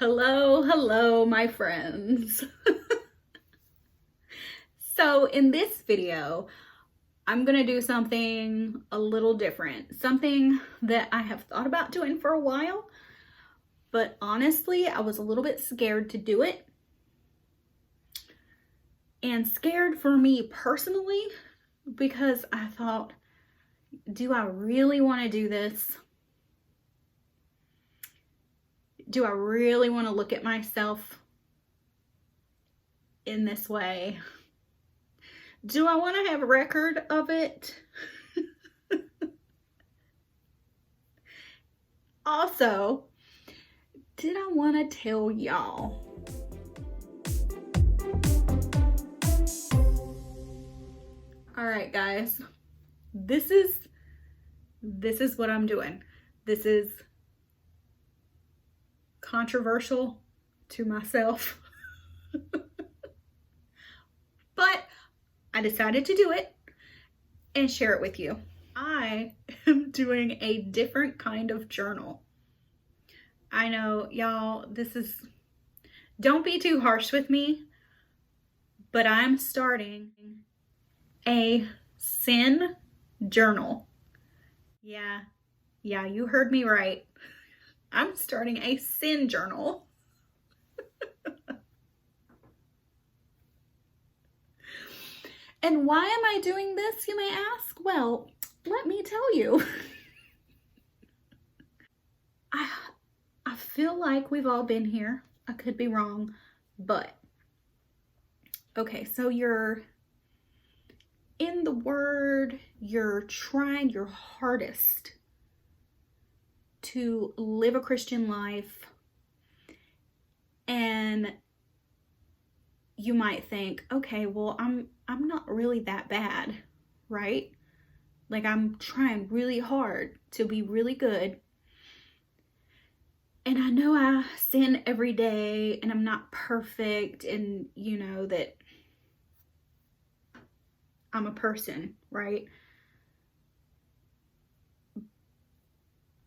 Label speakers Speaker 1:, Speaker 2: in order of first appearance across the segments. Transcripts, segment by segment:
Speaker 1: Hello, hello, my friends. So in this video, I'm gonna do something a little different, something that I have thought about doing for a while, but honestly, I was a little bit scared to do it. And scared for me personally, because I thought, do I really want to do this? Do I really want to look at myself in this way? Do I want to have a record of it? Also, did I want to tell y'all? All right, guys, this is what I'm doing. This is controversial to myself, but I decided to do it and share it with you. I am doing a different kind of journal. I know, y'all, don't be too harsh with me, but I'm starting a sin journal. Yeah, you heard me right. I'm starting a sin journal. And why am I doing this, you may ask? Well, let me tell you. I feel like we've all been here. I could be wrong, but okay, so you're in the Word, you're trying your hardest to live a Christian life, and you might think, okay, well, I'm not really that bad, right? Like, I'm trying really hard to be really good. And I know I sin every day and I'm not perfect, and you know that I'm a person, right?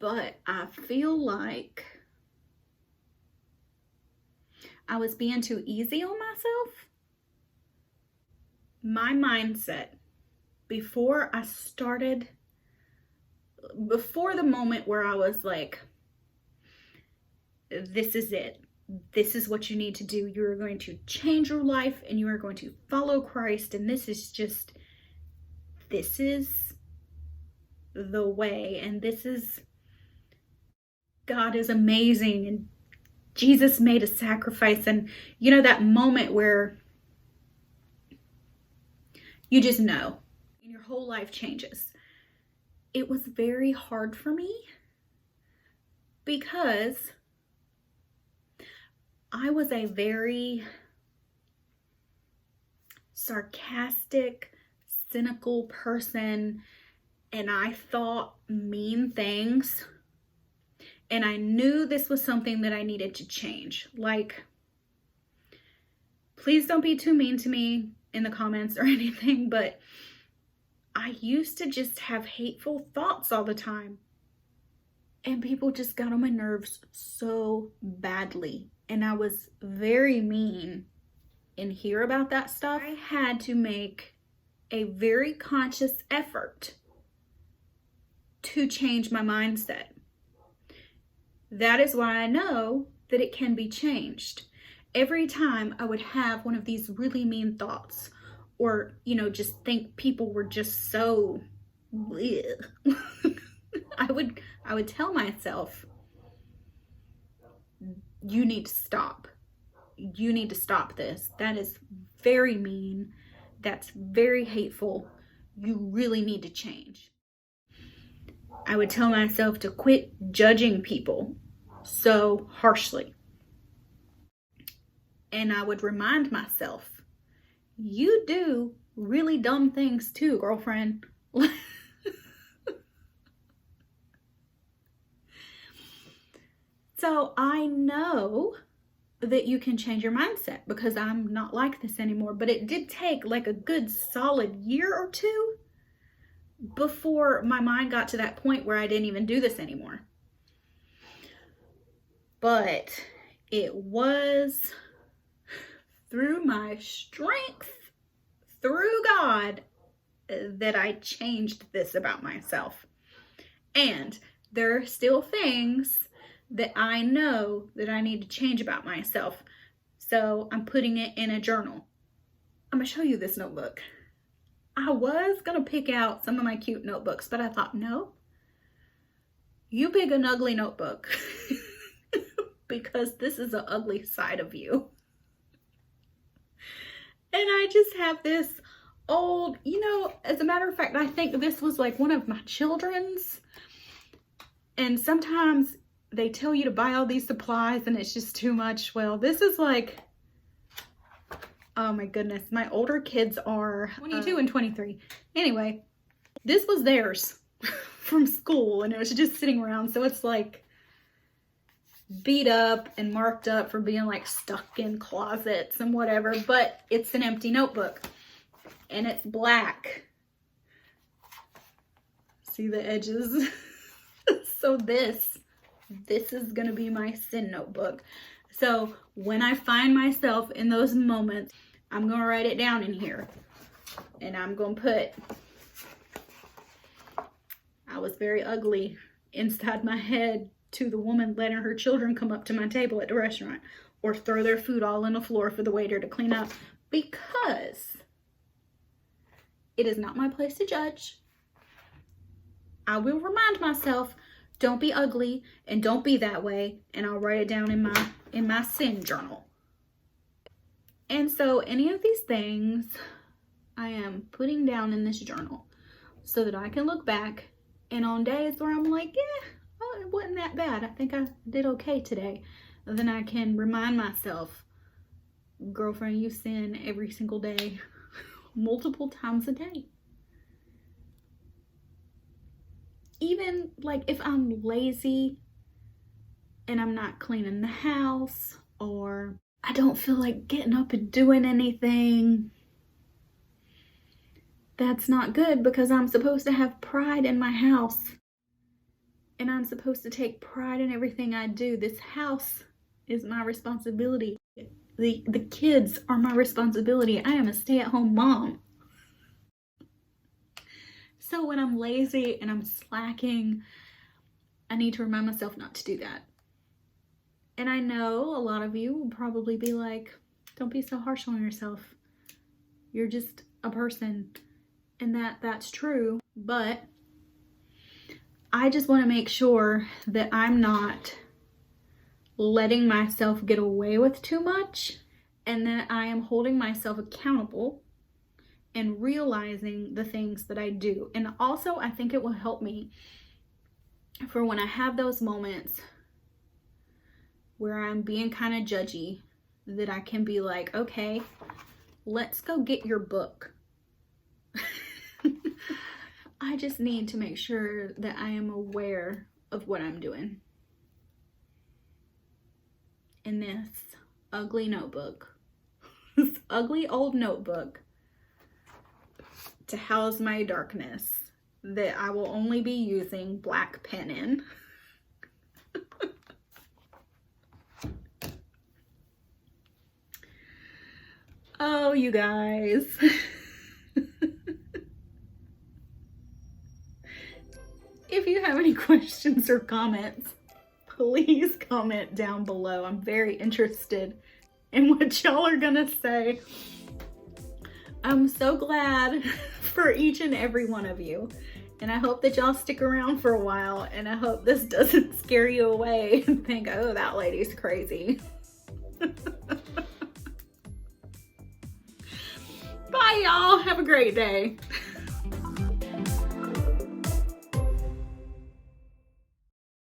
Speaker 1: But I feel like I was being too easy on myself. My mindset before the moment where I was like, this is it. This is what you need to do. You're going to change your life and you are going to follow Christ. And this is the way. And God is amazing. And Jesus made a sacrifice. And you know, that moment where you just know and your whole life changes. It was very hard for me because I was a very sarcastic, cynical person, and I thought mean things, and I knew this was something that I needed to change. Like, please don't be too mean to me in the comments or anything, but I used to just have hateful thoughts all the time, and people just got on my nerves so badly. And I was very mean and hear about that stuff. I had to make a very conscious effort to change my mindset. That is why I know that it can be changed. Every time I would have one of these really mean thoughts, or, you know, just think people were just so I would tell myself, you need to stop. You need to stop this. That is very mean. That's very hateful. You really need to change. I would tell myself to quit judging people so harshly. And I would remind myself, you do really dumb things too, girlfriend. So I know that you can change your mindset because I'm not like this anymore. But it did take like a good solid year or two before my mind got to that point where I didn't even do this anymore. But It was through my strength, through God, that I changed this about myself. And there are still things that I know that I need to change about myself. So I'm putting it in a journal. I'm gonna show you this notebook. I was gonna pick out some of my cute notebooks, but I thought, no, you pick an ugly notebook because this is an ugly side of you. And I just have this old, as a matter of fact, I think this was like one of my children's. And sometimes they tell you to buy all these supplies and it's just too much. Well, this is like, oh my goodness. My older kids are 22 and 23. Anyway, this was theirs from school and it was just sitting around. So it's like beat up and marked up for being like stuck in closets and whatever, but it's an empty notebook and it's black. See the edges? So this is gonna be my sin notebook. So when I find myself in those moments, I'm gonna write it down in here. And I'm gonna put, I was very ugly inside my head to the woman letting her children come up to my table at the restaurant or throw their food all on the floor for the waiter to clean up, because it is not my place to judge. I will remind myself, don't be ugly and don't be that way, and I'll write it down in my sin journal. And so any of these things I am putting down in this journal so that I can look back, and on days where I'm like, yeah, oh, it wasn't that bad, I think I did okay today, then I can remind myself, girlfriend, you sin every single day, multiple times a day. Even like if I'm lazy and I'm not cleaning the house, or I don't feel like getting up and doing anything, that's not good, because I'm supposed to have pride in my house and I'm supposed to take pride in everything I do. This house is my responsibility. The kids are my responsibility. I am a stay-at-home mom. So when I'm lazy and I'm slacking, I need to remind myself not to do that. And I know a lot of you will probably be like, don't be so harsh on yourself. You're just a person. And that's true. But I just want to make sure that I'm not letting myself get away with too much, and that I am holding myself accountable and realizing the things that I do. And also, I think it will help me for when I have those moments where I'm being kind of judgy, that I can be like, okay, let's go get your book. I just need to make sure that I am aware of what I'm doing in this ugly notebook, this ugly old notebook, to house my darkness that I will only be using black pen in. Oh, you guys. If you have any questions or comments, please comment down below. I'm very interested in what y'all are gonna say. I'm so glad for each and every one of you. And I hope that y'all stick around for a while, and I hope this doesn't scare you away and think, oh, that lady's crazy. Bye, y'all. Have a great day.